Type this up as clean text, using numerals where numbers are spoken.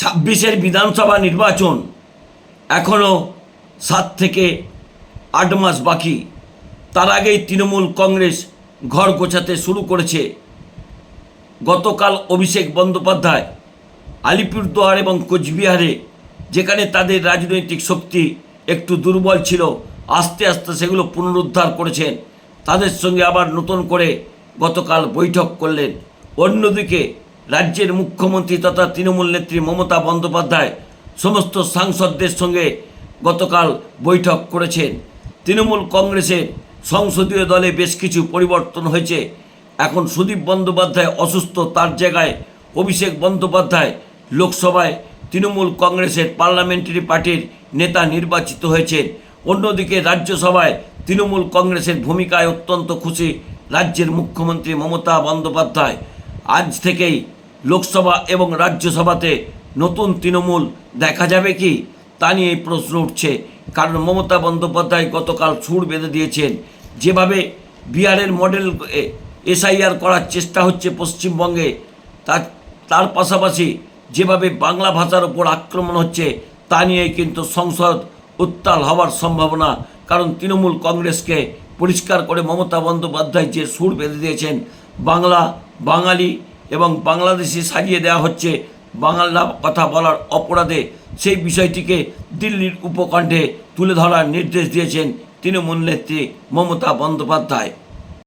26-এর বিধানসভা নির্বাচন এখনও 7 থেকে 8 মাস বাকি। তার আগেই তৃণমূল কংগ্রেস ঘর গোছাতে শুরু করেছে। গতকাল অভিষেক বন্দ্যোপাধ্যায় আলিপুরদুয়ার এবং কোচবিহারে, যেখানে তাদের রাজনৈতিক শক্তি একটু দুর্বল ছিল, আস্তে আস্তে সেগুলো পুনরুদ্ধার করেছেন। তাদের সঙ্গে আবার নতুন করে গতকাল বৈঠক করলেন। অন্যদিকে রাজ্যের মুখ্যমন্ত্রী তথা তৃণমূল নেত্রী মমতা বন্দ্যোপাধ্যায় সমস্ত সাংসদদের সঙ্গে গতকাল বৈঠক করেছেন। তৃণমূল কংগ্রেসের সংসদীয় দলে বেশ কিছু পরিবর্তন হয়েছে। এখন সুদীপ বন্দ্যোপাধ্যায় অসুস্থ, তার জায়গায় অভিষেক বন্দ্যোপাধ্যায় লোকসভায় তৃণমূল কংগ্রেসের পার্লামেন্টারি পার্টির নেতা নির্বাচিত হয়েছেন। অন্যদিকে রাজ্যসভায় তৃণমূল কংগ্রেসের ভূমিকায় অত্যন্ত খুশি রাজ্যের মুখ্যমন্ত্রী মমতা বন্দ্যোপাধ্যায়। আজ থেকেই লোকসভা এবং রাজ্যসভাতে নতুন তৃণমূল দেখা যাবে কি, তা নিয়ে প্রশ্ন উঠছে। কারণ মমতা বন্দ্যোপাধ্যায় গতকাল সুর বেঁধে দিয়েছেন। যেভাবে বিহারের মডেল এসআইআর করার চেষ্টা হচ্ছে পশ্চিমবঙ্গে, তার পাশাপাশি যেভাবে বাংলা ভাষার ওপর আক্রমণ হচ্ছে, তা নিয়ে কিন্তু সংসদ উত্তাল হওয়ার সম্ভাবনা। কারণ তৃণমূল কংগ্রেসকে পরিষ্কার করে মমতা বন্দ্যোপাধ্যায় যে সুর বেঁধে দিয়েছেন, বাংলা, বাঙালি এবং বাংলাদেশি সাজিয়ে দেওয়া হচ্ছে বাংলা কথা বলার অপরাধে, সেই বিষয়টিকে দিল্লির উপকণ্ঠে তুলে ধরার নির্দেশ দিয়েছেন তৃণমূল নেত্রী মমতা বন্দ্যোপাধ্যায়।